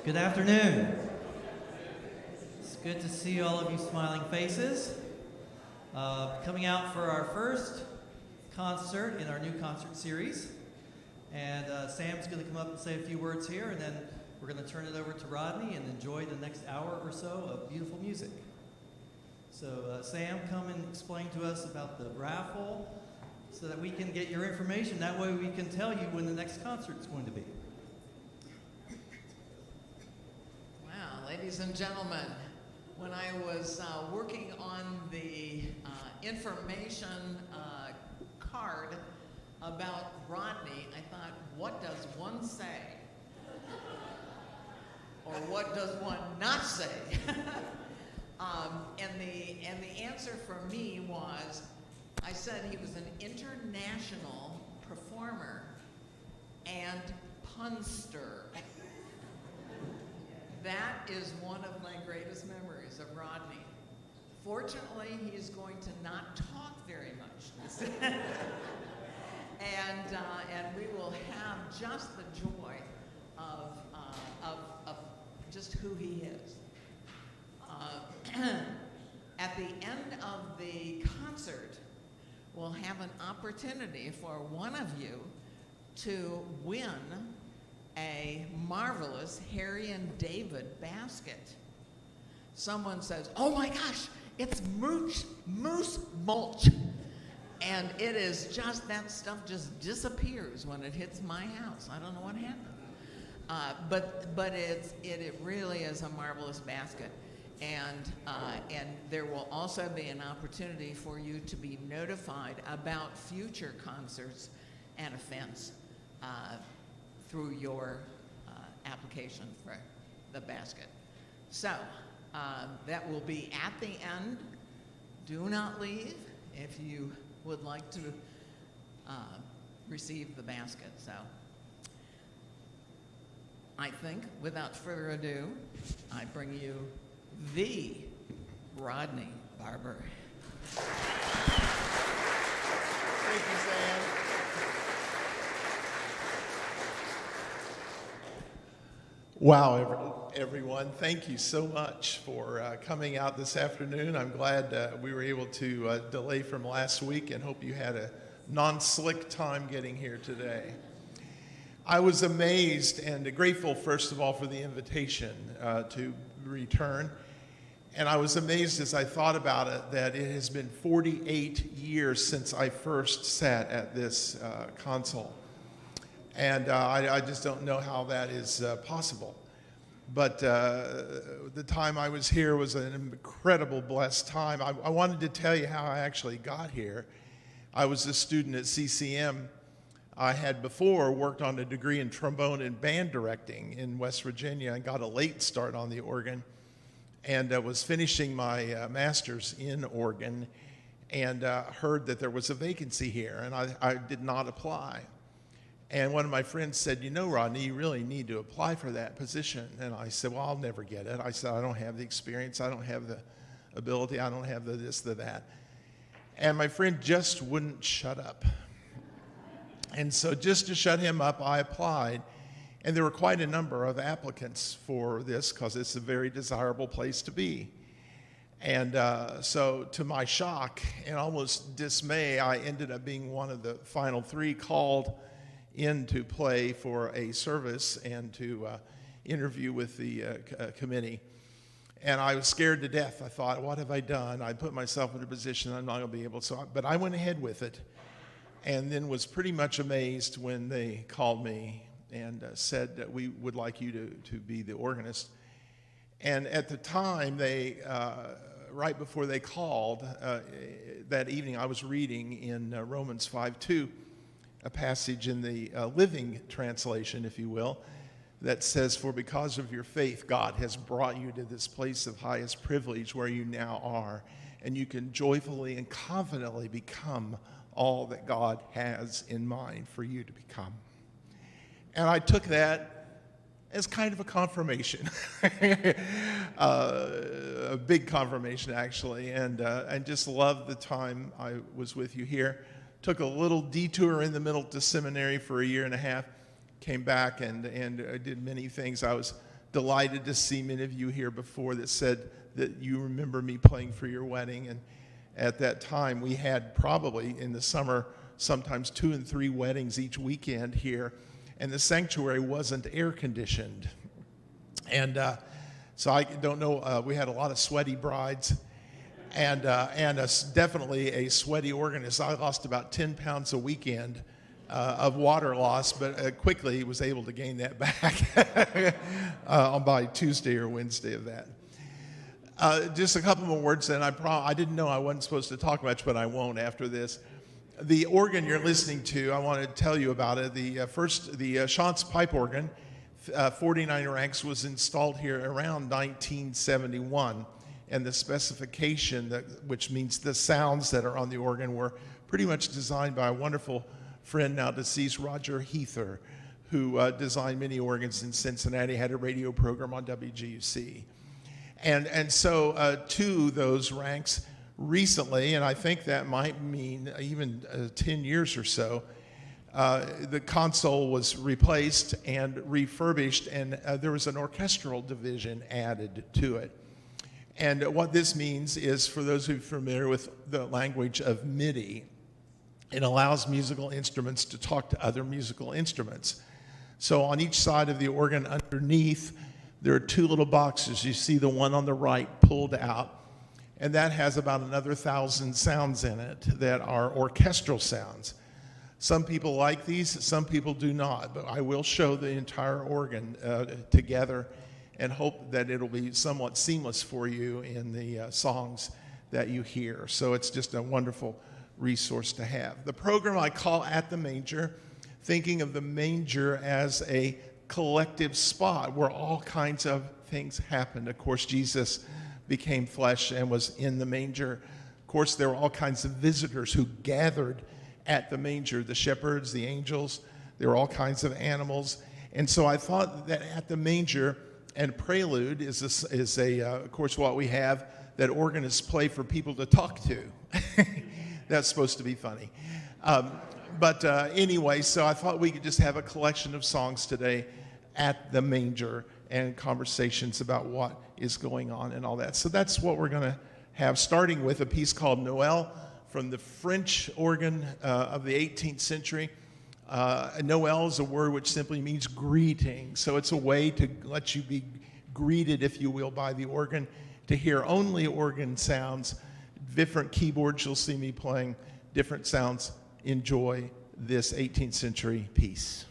Good afternoon. It's good to see all of you smiling faces. Coming out for our first concert in our new concert series. And Sam's going to come up and say a few words here, and then we're going to turn it over to Rodney and enjoy the next hour or so of beautiful music. So Sam, come and explain to us about the raffle so that we can get your information. That way we can tell you when the next concert is going to be. Wow, ladies and gentlemen, when I was working on the information card about Rodney, I thought, what does one say? Or what does one not say? And the answer for me was, I said he was an international performer and punster. That is one of my greatest memories of Rodney. Fortunately, he's going to not talk very much. And we will have just the joy of just who he is. At the end of the concert, we'll have an opportunity for one of you to win a marvelous Harry and David basket. Someone says, oh my gosh, it's moose mulch. And it is just, that stuff just disappears when it hits my house. I don't know what happened. But it really is a marvelous basket. And there will also be an opportunity for you to be notified about future concerts and events through your application for the basket. So that will be at the end. Do not leave if you would like to receive the basket. So I think, without further ado, I bring you the Rodney Barbour. Thank you, Sam. Wow, everyone, thank you so much for coming out this afternoon. I'm glad we were able to delay from last week and hope you had a non-slick time getting here today. I was amazed and grateful, first of all, for the invitation to return. And I was amazed as I thought about it that it has been 48 years since I first sat at this console. And I just don't know how that is possible. But the time I was here was an incredible, blessed time. I wanted to tell you how I actually got here. I was a student at CCM. I had before worked on a degree in trombone and band directing in West Virginia and got a late start on the organ, and was finishing my master's in organ, and heard that there was a vacancy here, and I did not apply. And one of my friends said, you know, Rodney, you really need to apply for that position. And I said, well, I'll never get it. I said, I don't have the experience, I don't have the ability, I don't have the this, the that. And my friend just wouldn't shut up. And so just to shut him up, I applied. And there were quite a number of applicants for this because it's a very desirable place to be. And so to my shock and almost dismay, I ended up being one of the final three called in to play for a service and to interview with the committee. And I was scared to death. I thought, what have I done? I put myself in a position I'm not going to be able to. But I went ahead with it, and then was pretty much amazed when they called me and said that we would like you to be the organist. And at the time, they right before they called, that evening I was reading in Romans 5:2, a passage in the Living Translation, if you will, that says, for because of your faith, God has brought you to this place of highest privilege where you now are, and you can joyfully and confidently become all that God has in mind for you to become. And I took that as kind of a confirmation, a big confirmation actually, and just loved the time I was with you here. Took a little detour in the middle to seminary for a year and a half, came back and did many things. I was delighted to see many of you here before that said that you remember me playing for your wedding. And at that time, we had probably in the summer sometimes 2 and 3 weddings each weekend here, and the sanctuary wasn't air conditioned. And so I don't know, we had a lot of sweaty brides and definitely a sweaty organist. I lost about 10 pounds a weekend of water loss, but quickly was able to gain that back by Tuesday or Wednesday of that. Just a couple more words, and I didn't know I wasn't supposed to talk much, but I won't after this. The organ you're listening to, I want to tell you about it. The Chance pipe organ, 49 ranks, was installed here around 1971, and the specification, which means the sounds that are on the organ, were pretty much designed by a wonderful friend, now deceased, Roger Heather, who designed many organs in Cincinnati, had a radio program on WGUC. And so to those ranks recently, and I think that might mean even 10 years or so, the console was replaced and refurbished, and there was an orchestral division added to it. And what this means is, for those who are familiar with the language of MIDI, it allows musical instruments to talk to other musical instruments. So on each side of the organ underneath, there are 2 little boxes. You see the one on the right pulled out, and that has about another 1,000 sounds in it that are orchestral sounds. Some people like these, some people do not, but I will show the entire organ together and hope that it'll be somewhat seamless for you in the songs that you hear. So it's just a wonderful resource to have. The program I call At the Manger, thinking of the manger as a collective spot where all kinds of things happened. Of course, Jesus became flesh and was in the manger. Of course, there were all kinds of visitors who gathered at the manger, the shepherds, the angels. There were all kinds of animals. And so I thought that At the Manger and Prelude is of course, what we have that organists play for people to talk to. That's supposed to be funny. But anyway, so I thought we could just have a collection of songs today at the manger and conversations about what is going on and all that. So that's what we're going to have, starting with a piece called Noel from the French organ of the 18th century. Noel is a word which simply means greeting. So it's a way to let you be greeted, if you will, by the organ, to hear only organ sounds, different keyboards you'll see me playing, different sounds. Enjoy this 18th century piece.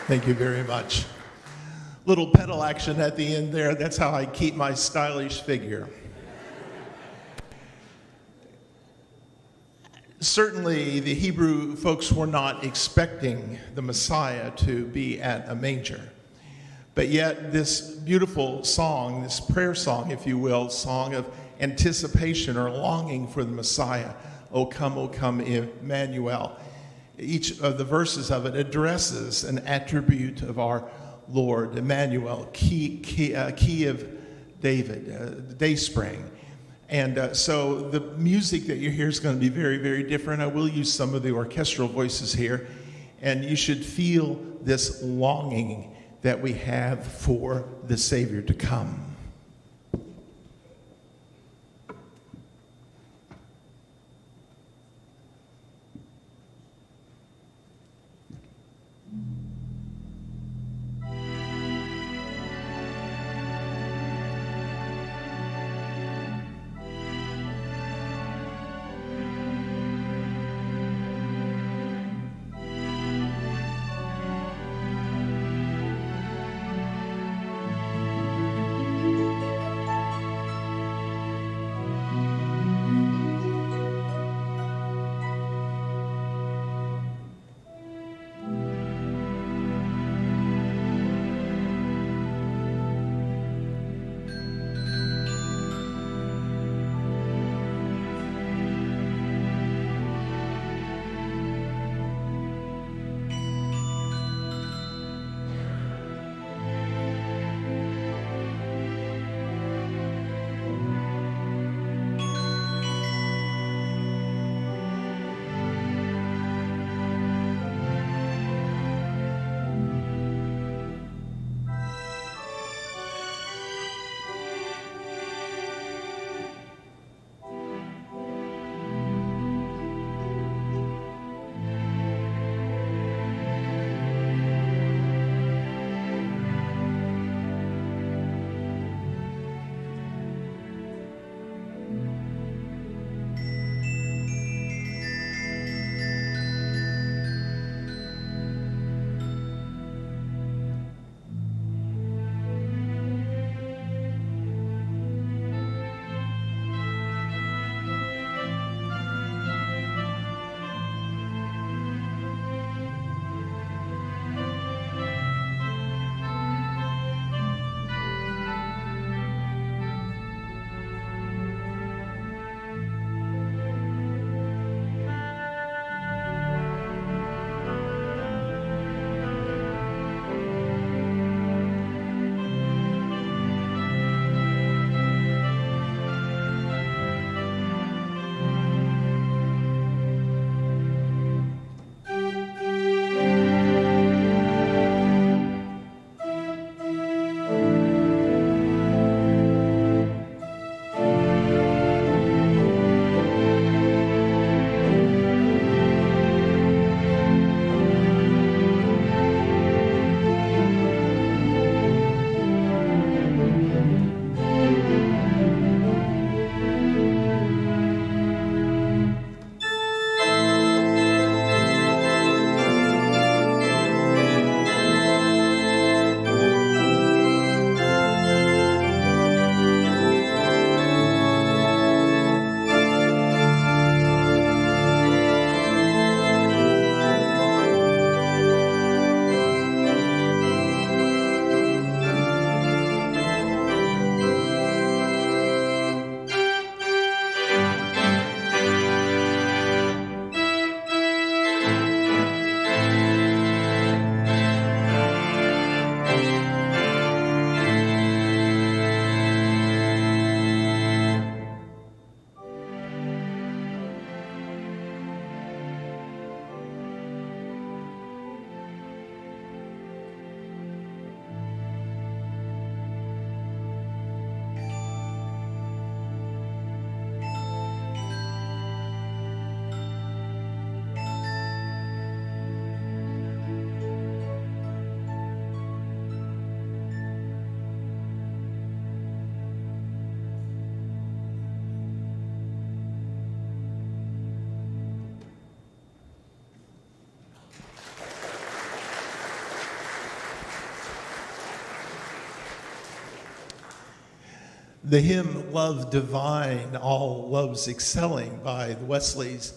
Thank you very much. Little pedal action at the end there. That's how I keep my stylish figure. Certainly, the Hebrew folks were not expecting the Messiah to be at a manger. But yet, this beautiful song, this prayer song, if you will, song of anticipation or longing for the Messiah, O come, Emmanuel. Each of the verses of it addresses an attribute of our Lord, Emmanuel, key of David, Dayspring. And so the music that you hear is going to be very, very different. I will use some of the orchestral voices here, and you should feel this longing that we have for the Savior to come. The hymn Love Divine, All Loves Excelling by the Wesleys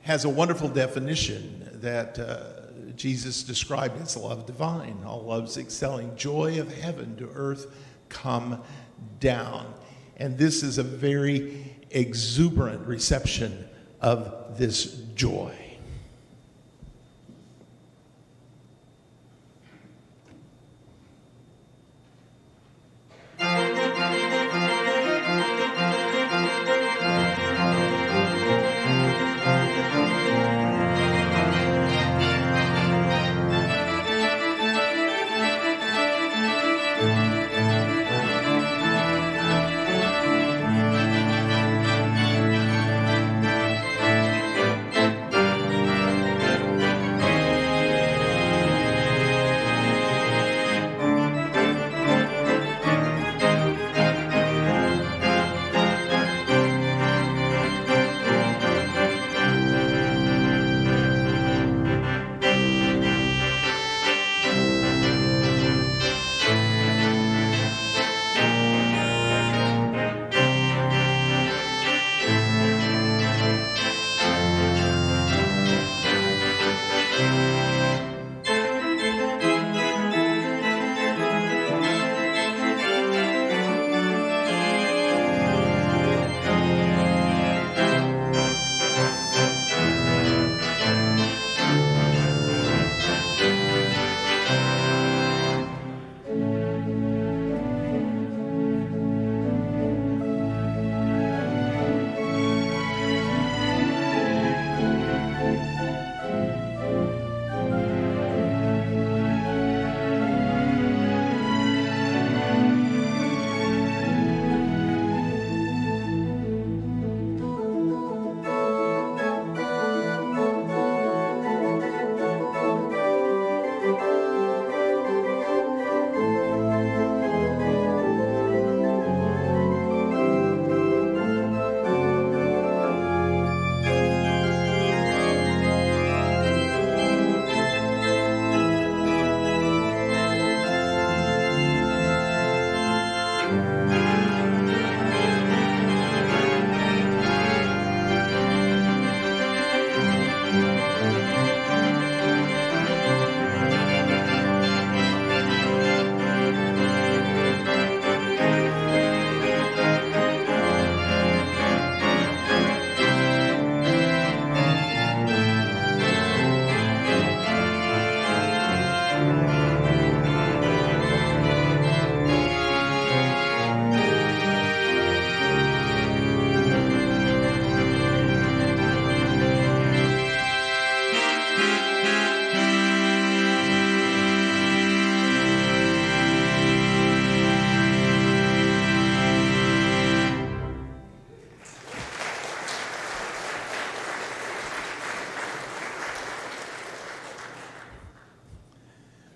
has a wonderful definition that Jesus described as love divine, all loves excelling, joy of heaven to earth come down. And this is a very exuberant reception of this joy.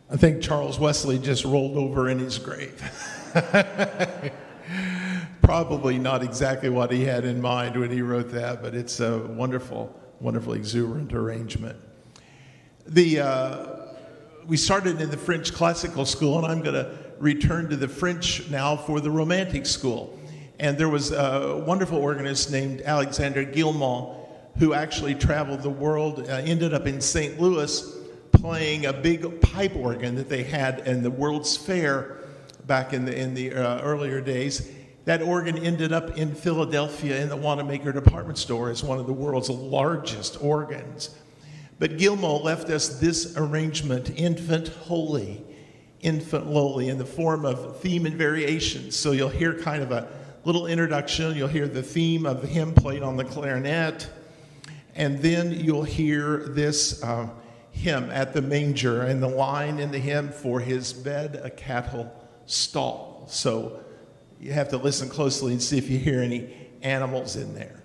I think Charles Wesley just rolled over in his grave. Probably not exactly what he had in mind when he wrote that, but it's a wonderful, wonderful, exuberant arrangement. We started in the French classical school, and I'm going to return to the French now for the Romantic school. And there was a wonderful organist named Alexander Guillemot who actually traveled the world, ended up in St. Louis playing a big pipe organ that they had in the World's Fair back in the earlier days. That organ ended up in Philadelphia in the Wanamaker department store as one of the world's largest organs. But Guillemot left us this arrangement, Infant Holy, Infant Lowly, in the form of theme and variations. So you'll hear kind of a little introduction. You'll hear the theme of the hymn played on the clarinet. And then you'll hear this hymn at the manger and the line in the hymn, for his bed a cattle stall. So you have to listen closely and see if you hear any animals in there.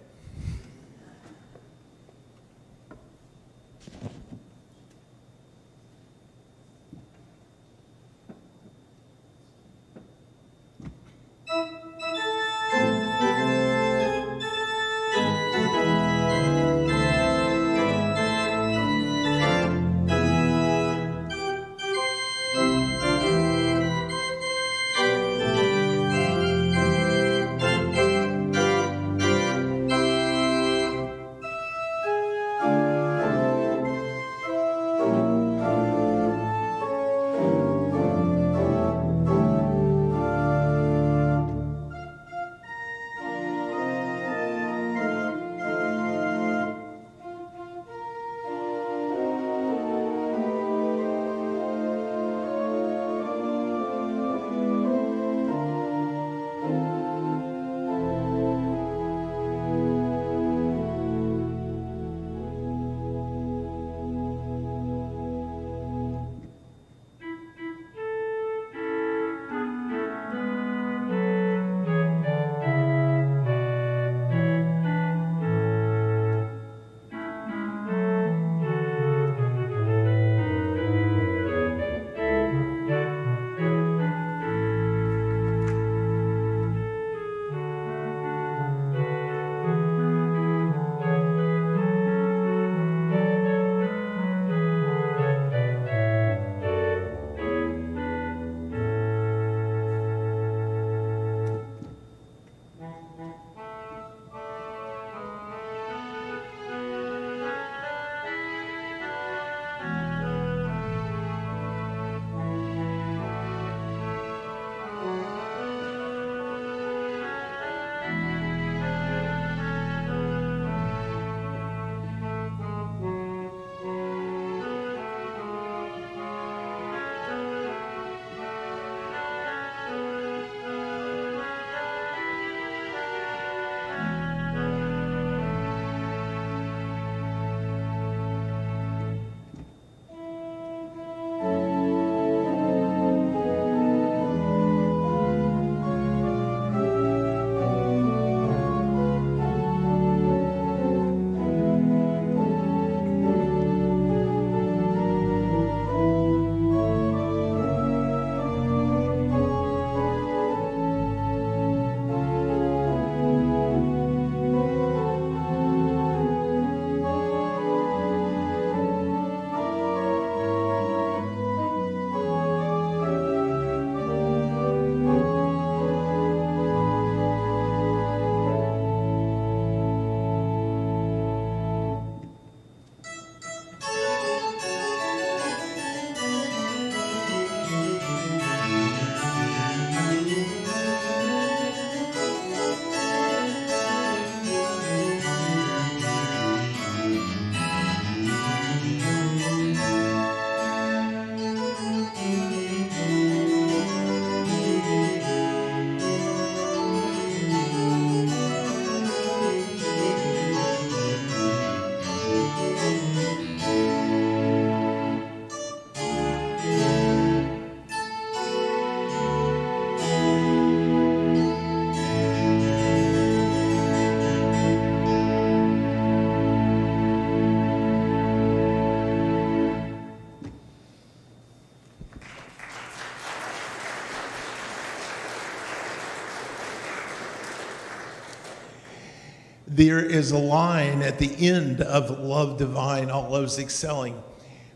There is a line at the end of Love Divine, All Loves Excelling,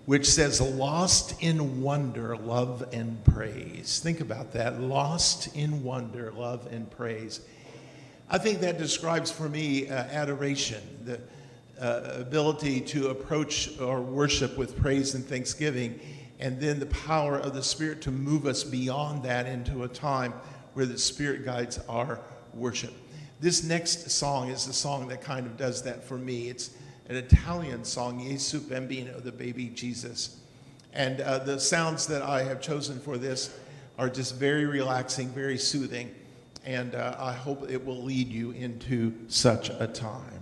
which says, lost in wonder, love and praise. Think about that, lost in wonder, love and praise. I think that describes for me adoration, the ability to approach our worship with praise and thanksgiving, and then the power of the Spirit to move us beyond that into a time where the Spirit guides our worship. This next song is the song that kind of does that for me. It's an Italian song, Gesù Bambino, the baby Jesus. And the sounds that I have chosen for this are just very relaxing, very soothing, and I hope it will lead you into such a time.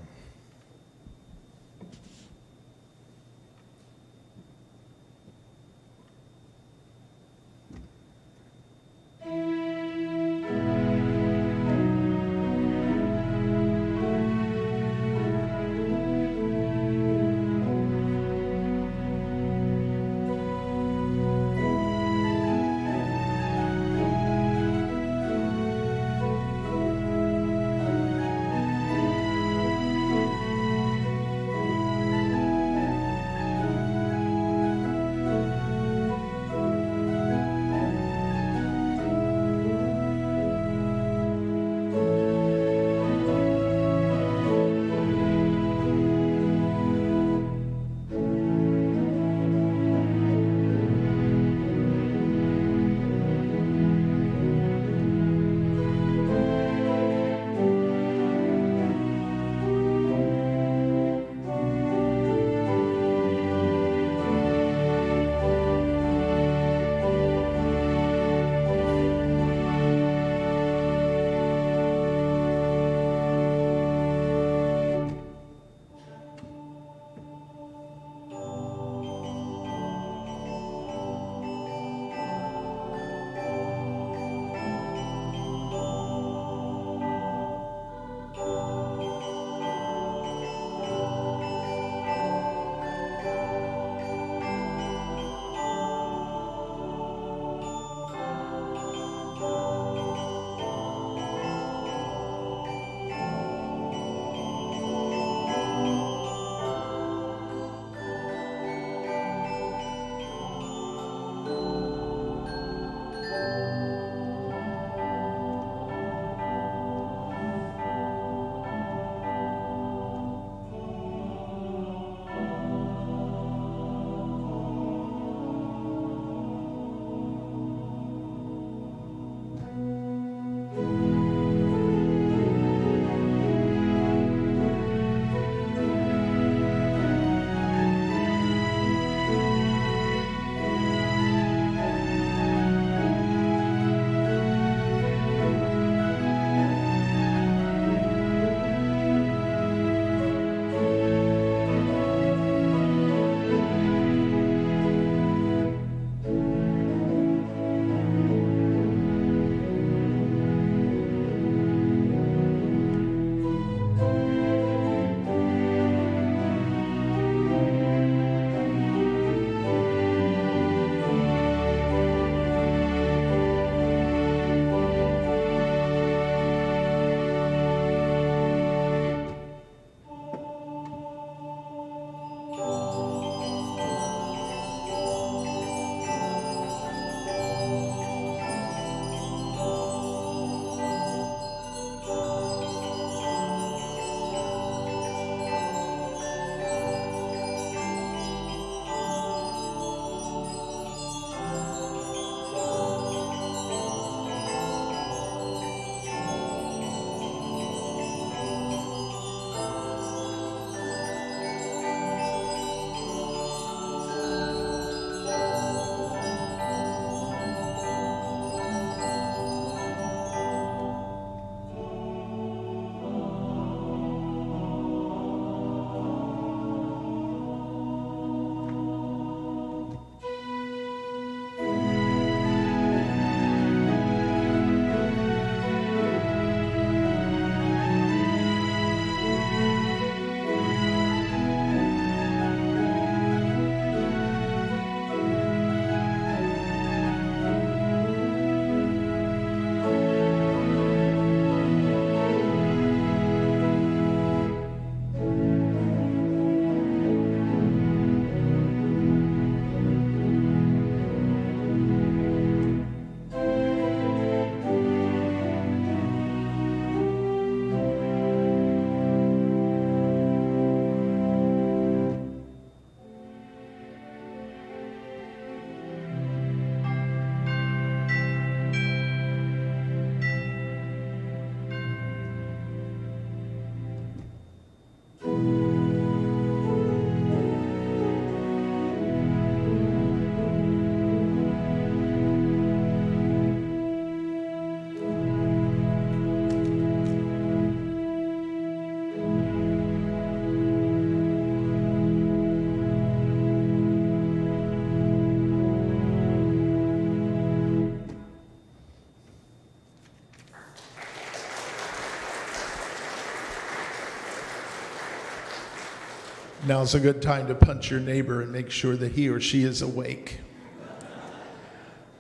now's a good time to punch your neighbor and make sure that he or she is awake.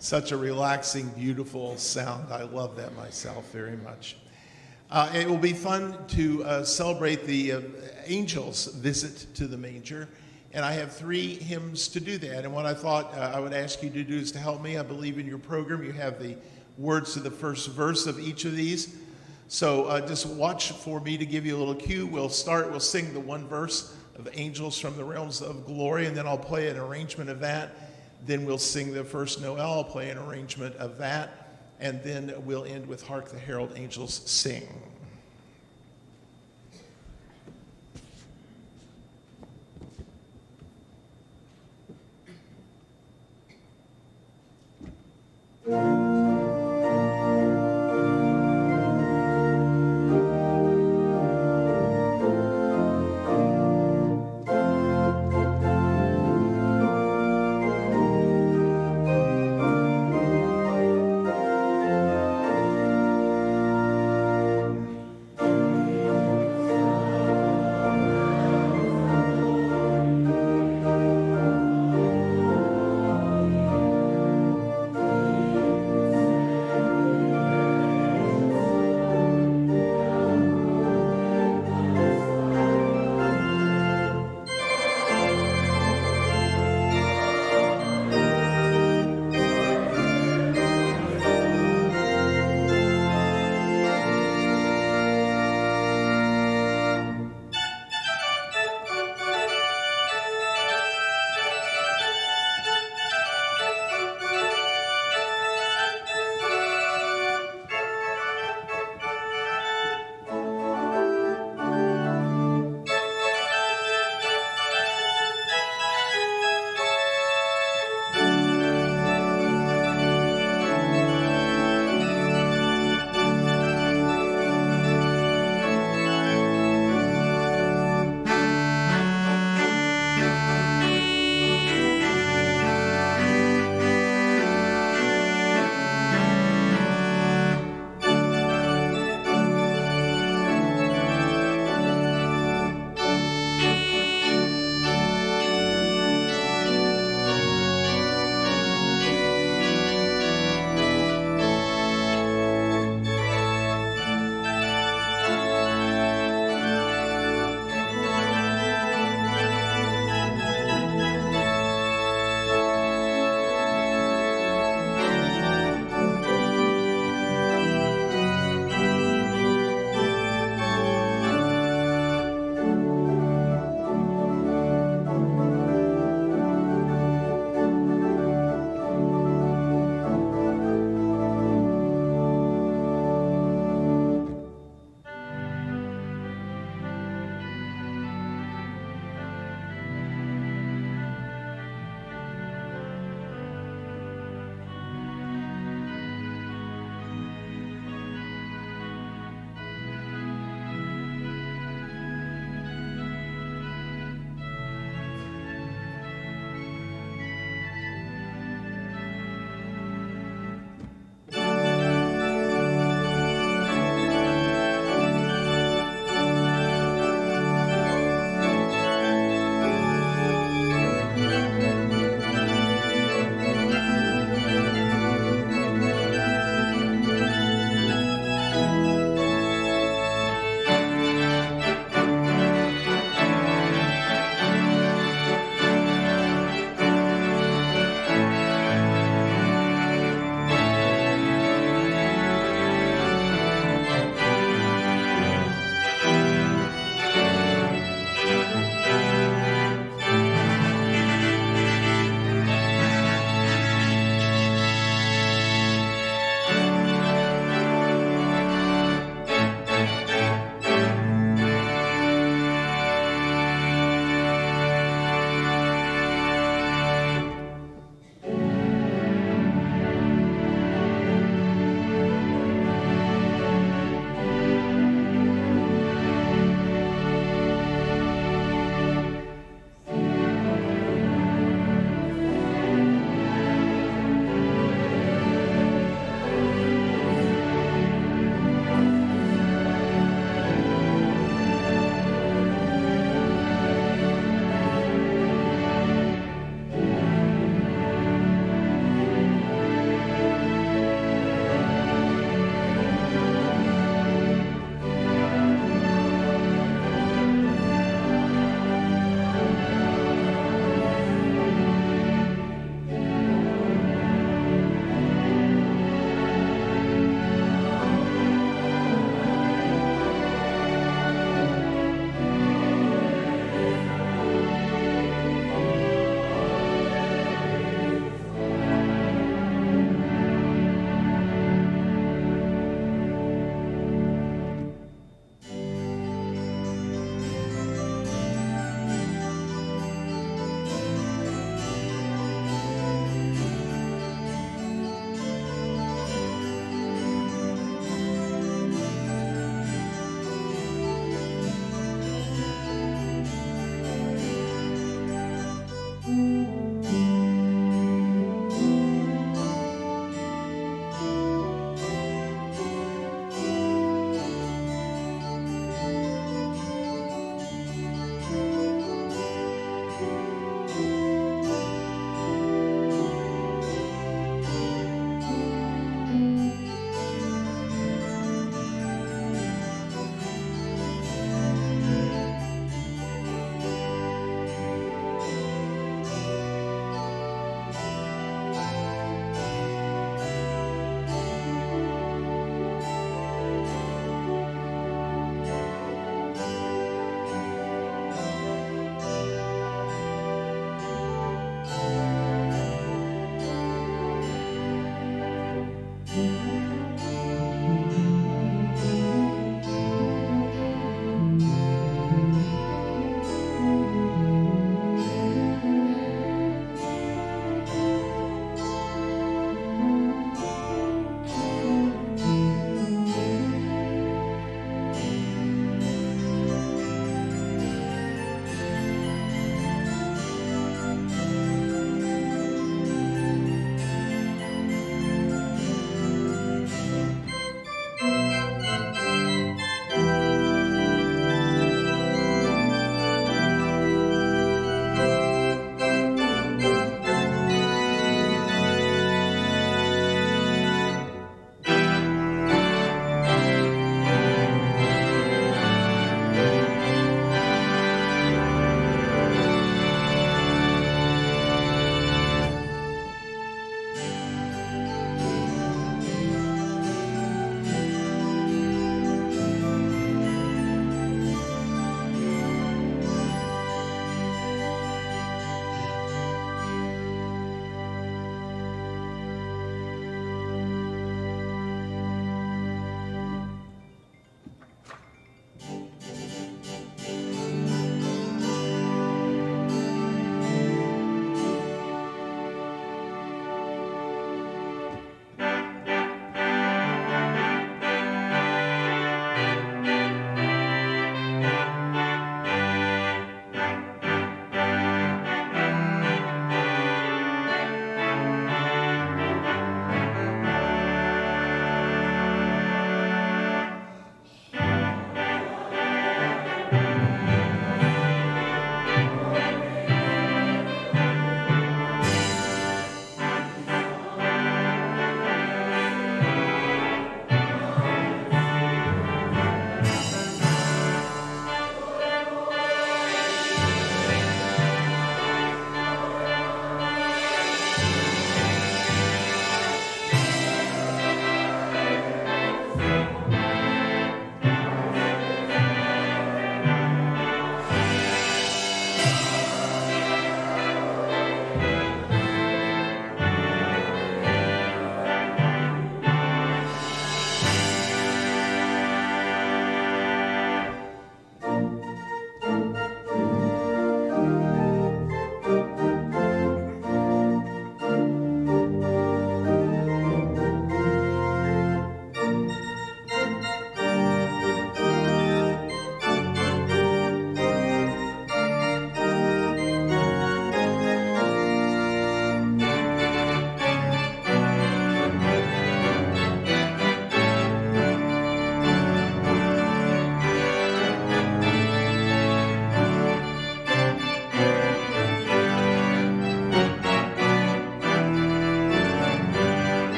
Such a relaxing, beautiful sound. I love that myself very much. It will be fun to celebrate the angels' visit to the manger. And I have 3 hymns to do that. And what I thought I would ask you to do is to help me. I believe in your program you have the words to the first verse of each of these. So just watch for me to give you a little cue. We'll sing the one verse of Angels from the Realms of Glory, and then I'll play an arrangement of that. Then we'll sing the first Noel, I'll play an arrangement of that, and then we'll end with Hark the Herald Angels Sing.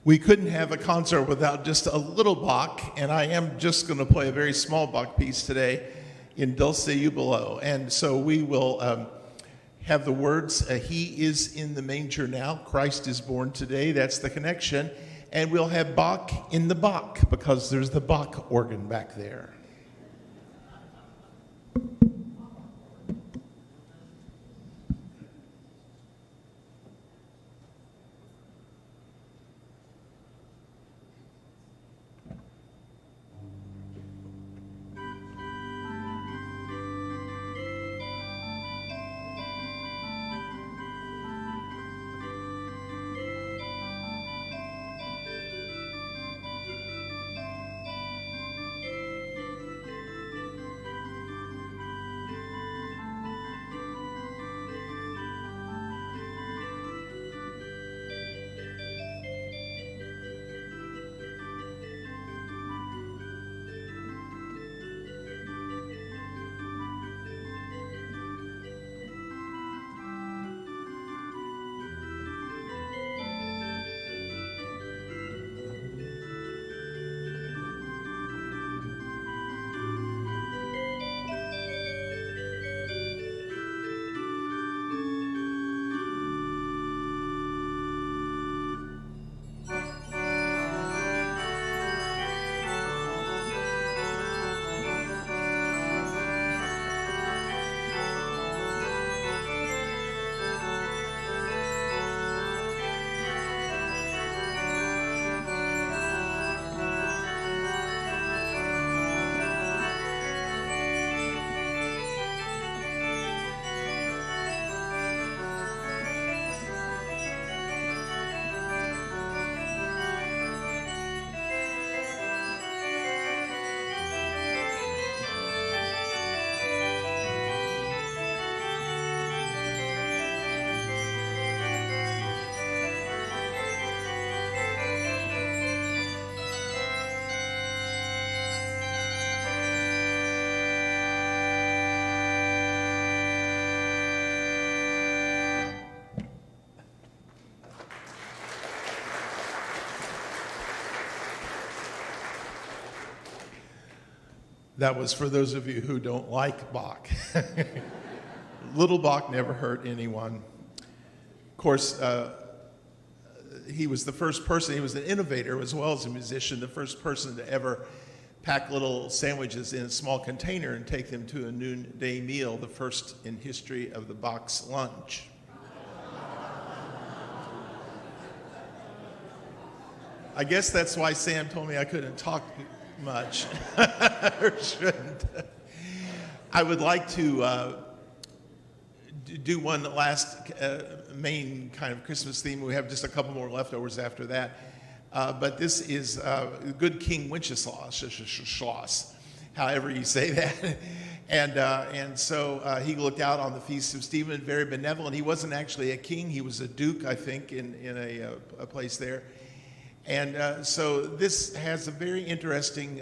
We couldn't have a concert without just a little Bach, and I am just going to play a very small Bach piece today in Dulce Jubilo. And so we will have the words, He is in the manger now, Christ is born today. That's the connection. And we'll have Bach in the Bach, because there's the Bach organ back there. That was for those of you who don't like Bach. Little Bach never hurt anyone. Of course, he was the first person, he was an innovator as well as a musician, the first person to ever pack little sandwiches in a small container and take them to a noonday meal, the first in history of the Bach's lunch. I guess that's why Sam told me I couldn't talk much, or shouldn't. I would like to do one last main kind of Christmas theme. We have just a couple more leftovers after that. But this is Good King Wenceslas, however you say that. And so he looked out on the Feast of Stephen, very benevolent. He wasn't actually a king. He was a duke, I think, in a place there. And so this has a very interesting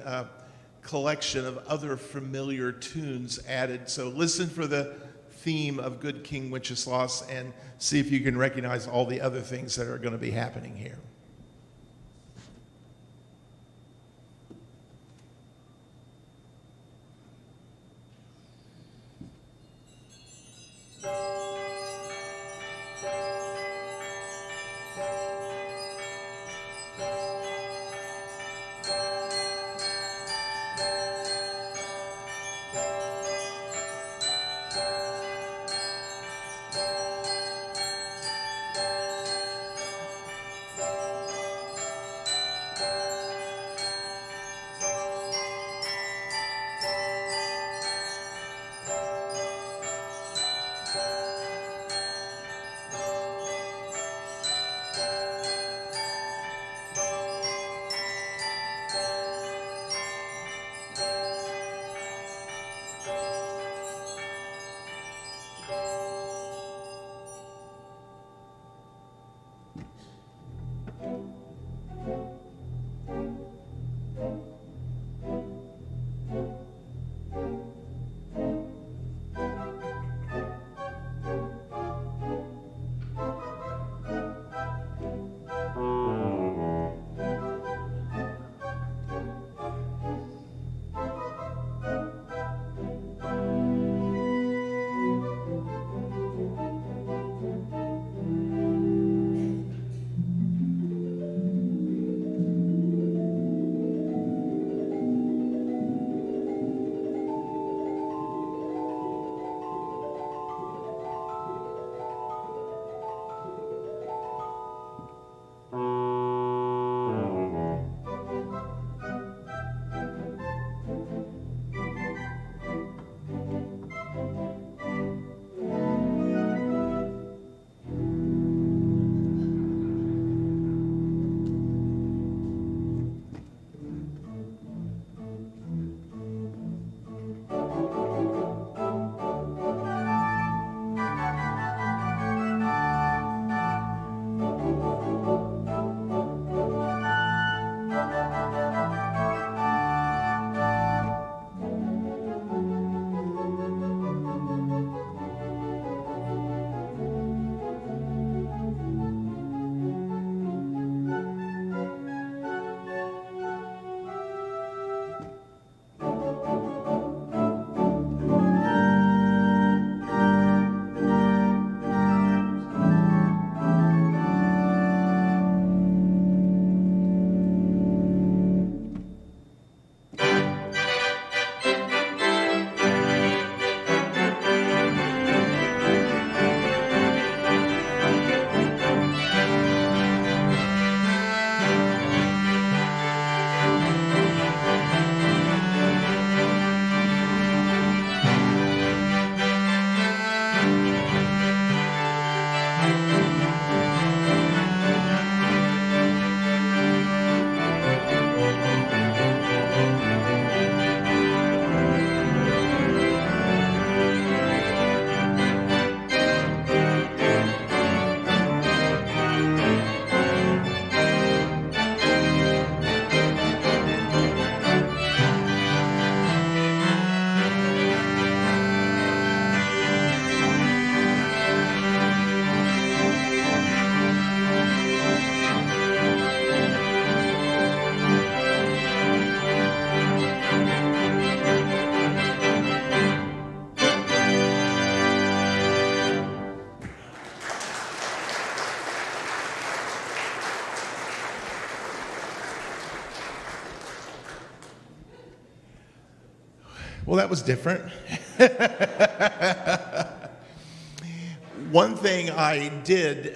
collection of other familiar tunes added. So listen for the theme of Good King Wenceslas and see if you can recognize all the other things that are going to be happening here. Well, that was different. One thing I did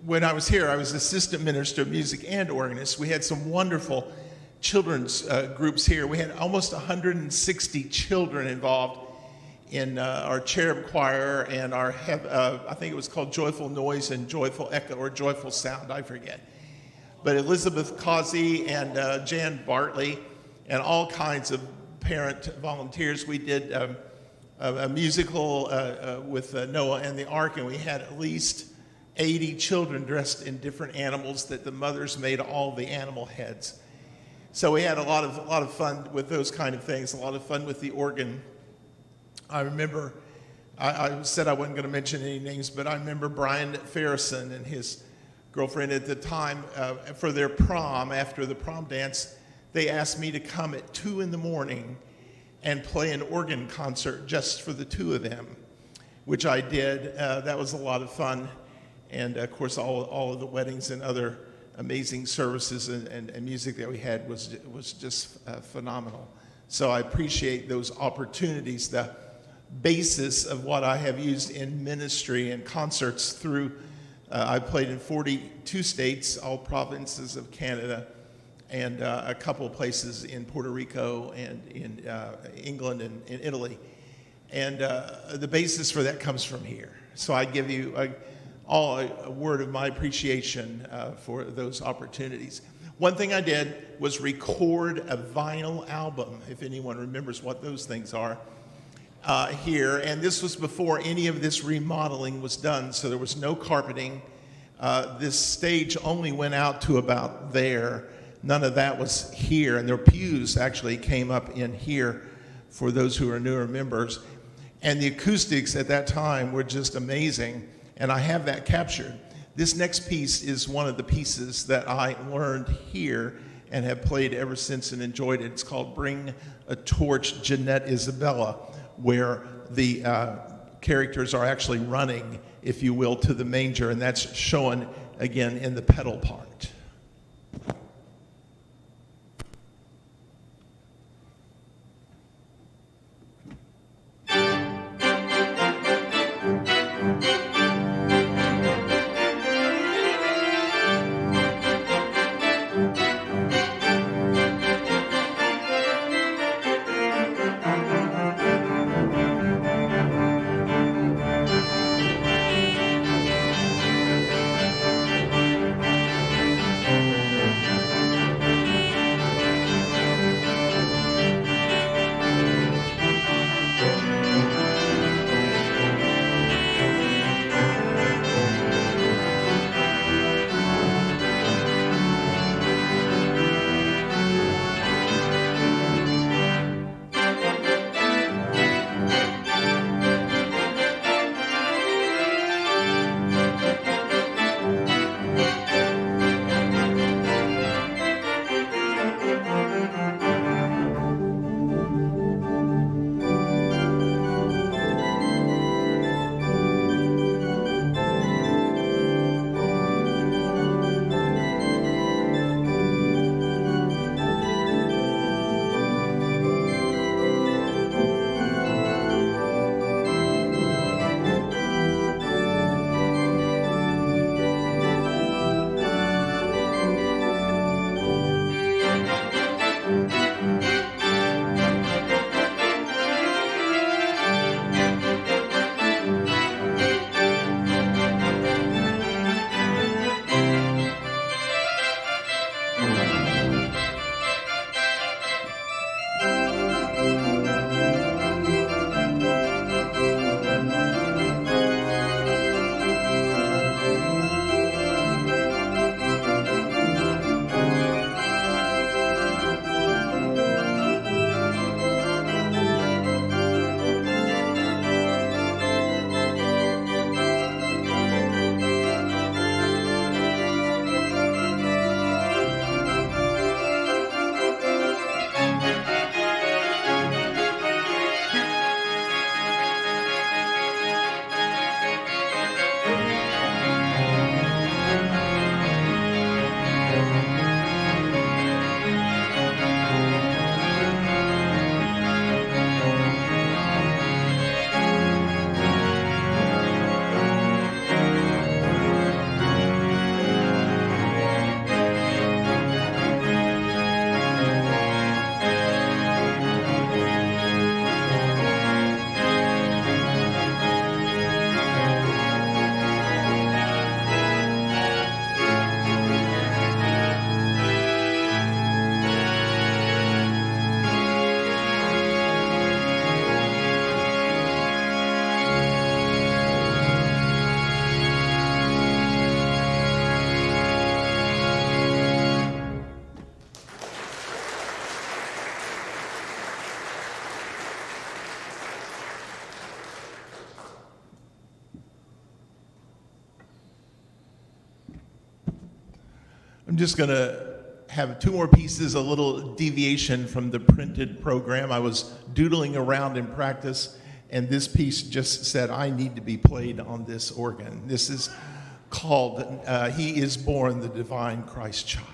when I was here, I was assistant minister of music and organist. We had some wonderful children's groups here. We had almost 160 children involved in our cherub choir and our, I think it was called Joyful Noise and Joyful Echo, or Joyful Sound, I forget. But Elizabeth Causey and Jan Bartley and all kinds of parent volunteers. We did a musical with Noah and the Ark, and we had at least 80 children dressed in different animals that the mothers made all the animal heads. So we had a lot of fun with those kind of things, a lot of fun with the organ. I remember, I said I wasn't going to mention any names, but I remember Brian Farrison and his girlfriend at the time, for their prom, after the prom dance, they asked me to come at 2 in the morning and play an organ concert just for the two of them, which I did. That was a lot of fun. And of course, all of the weddings and other amazing services and music that we had was just phenomenal. So I appreciate those opportunities. The basis of what I have used in ministry and concerts through, I played in 42 states, all provinces of Canada, and a couple of places in Puerto Rico and in England and in Italy. And the basis for that comes from here. So I give you a word of my appreciation for those opportunities. One thing I did was record a vinyl album, if anyone remembers what those things are, here. And this was before any of this remodeling was done, so there was no carpeting. This stage only went out to about there. None of that was here, and their pews actually came up in here for those who are newer members. And the acoustics at that time were just amazing, and I have that captured. This next piece is one of the pieces that I learned here and have played ever since and enjoyed it. It's called Bring a Torch, Jeanette Isabella, where the characters are actually running, if you will, to the manger, and that's shown again in the pedal part. I'm just going to have two more pieces, a little deviation from the printed program. I was doodling around in practice, and this piece just said, I need to be played on this organ. This is called He is Born, the Divine Christ Child.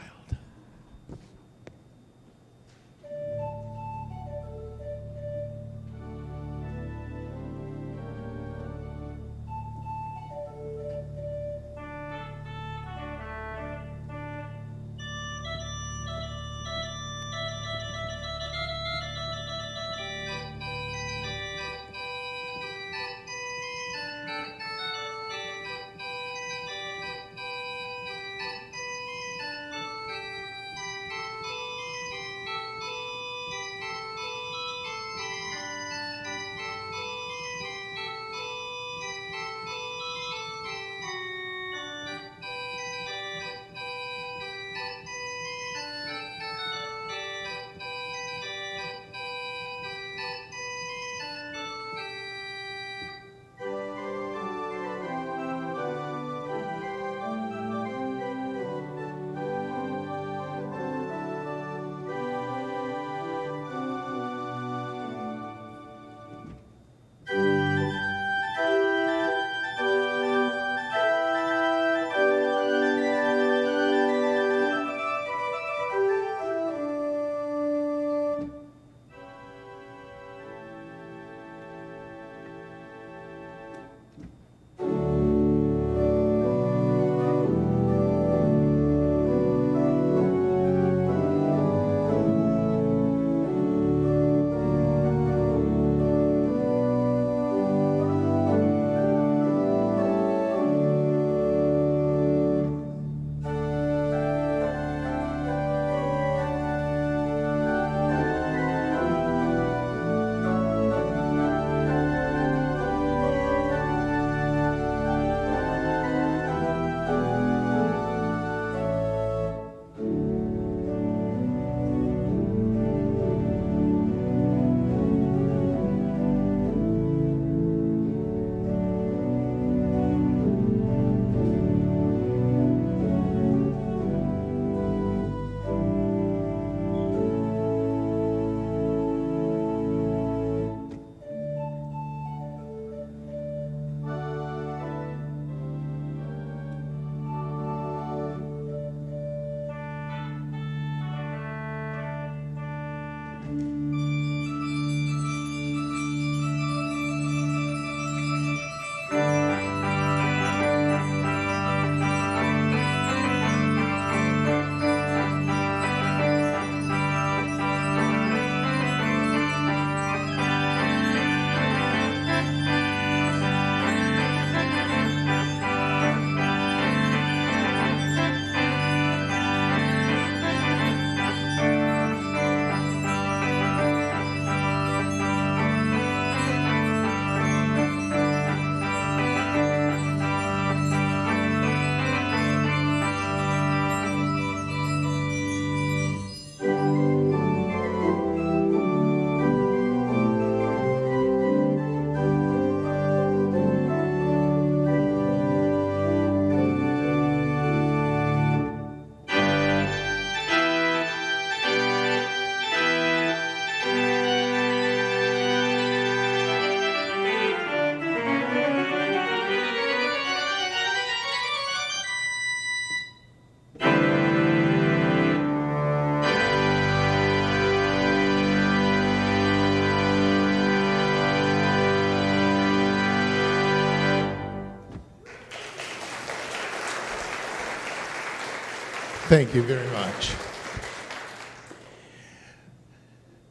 Thank you very much.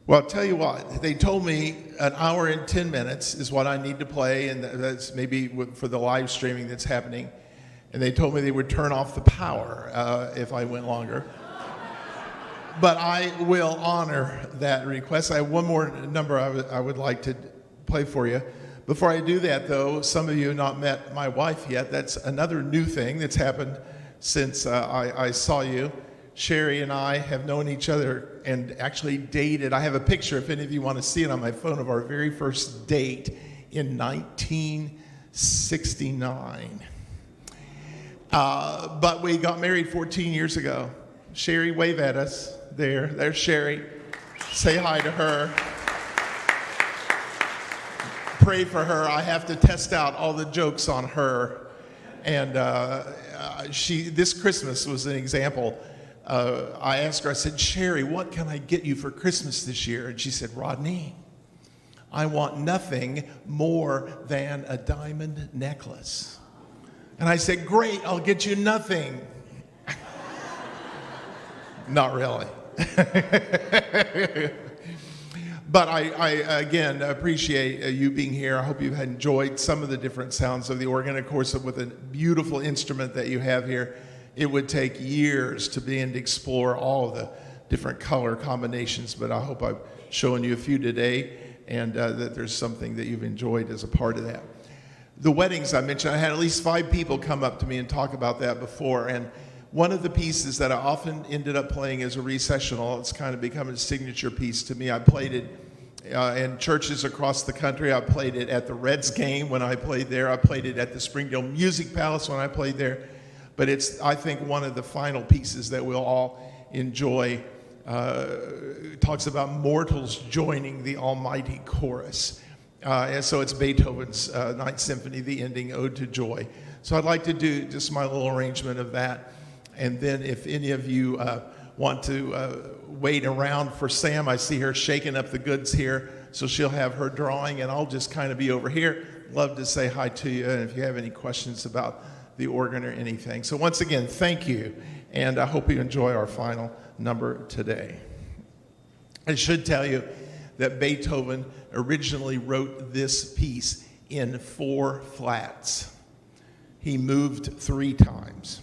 Well, I'll tell you what, they told me an hour and 10 minutes is what I need to play, and that's maybe for the live streaming that's happening. And they told me they would turn off the power if I went longer. But I will honor that request. I have one more number I would like to play for you. Before I do that, though, some of you have not met my wife yet. That's another new thing that's happened since I saw you. Sherry and I have known each other and actually dated. I have a picture, if any of you want to see it on my phone, of our very first date in 1969. But we got married 14 years ago. Sherry, wave at us. There's Sherry. Say hi to her. Pray for her. I have to test out all the jokes on her. And this Christmas was an example. I asked her, I said, Sherry, what can I get you for Christmas this year? And she said, Rodney, I want nothing more than a diamond necklace. And I said, great, I'll get you nothing. Not really. But I again appreciate you being here. I hope you've enjoyed some of the different sounds of the organ. Of course, with a beautiful instrument that you have here, it would take years to begin to explore all of the different color combinations, but I hope I've shown you a few today, and that there's something that you've enjoyed as a part of that. The weddings I mentioned, I had at least 5 people come up to me and talk about that before, and one of the pieces that I often ended up playing as a recessional, it's kind of become a signature piece to me. I played it in churches across the country. I played it at the Reds game when I played there. I played it at the Springdale Music Palace when I played there. But it's, I think, one of the final pieces that we'll all enjoy. It talks about mortals joining the almighty chorus. And so it's Beethoven's Ninth Symphony, the ending, Ode to Joy. So I'd like to do just my little arrangement of that. And then if any of you want to wait around for Sam, I see her shaking up the goods here, so she'll have her drawing, and I'll just kind of be over here. Love to say hi to you, and if you have any questions about the organ or anything. So once again, thank you, and I hope you enjoy our final number today. I should tell you that Beethoven originally wrote this piece in 4 flats. He moved 3 times.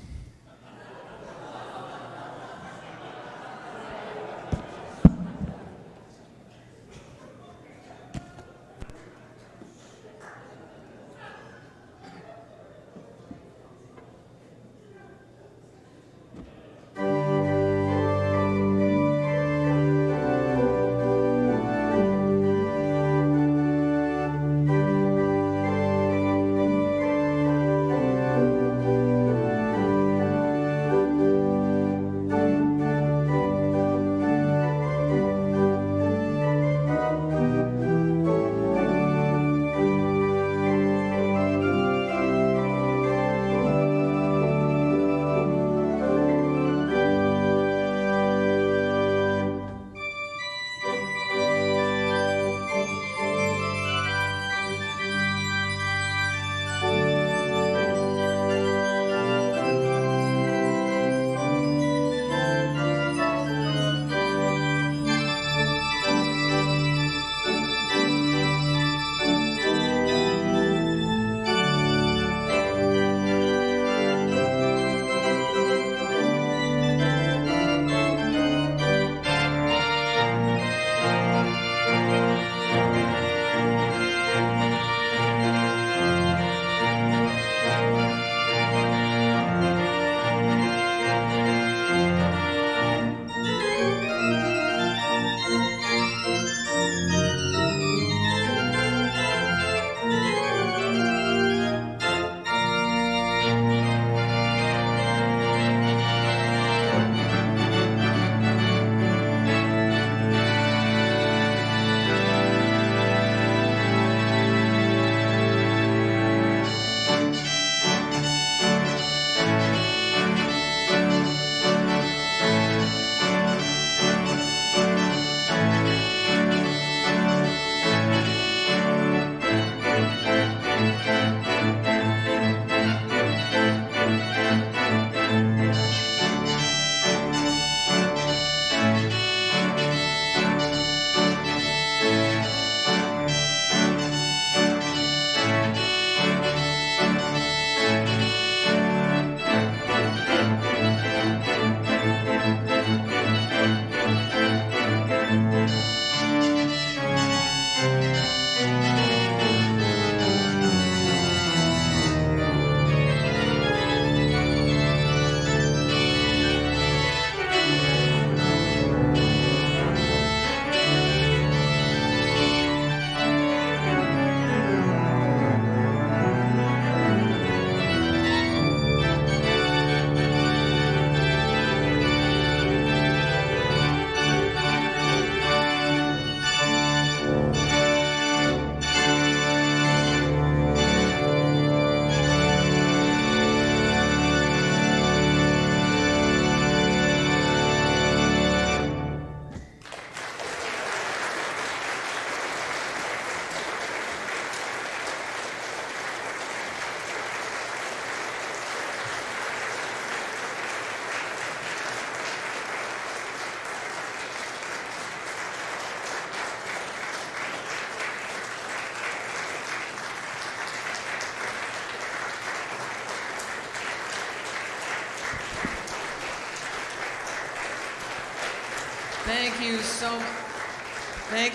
Thank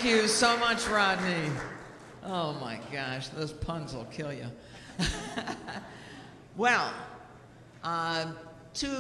you so much, Rodney. Oh my gosh, those puns will kill you. Well,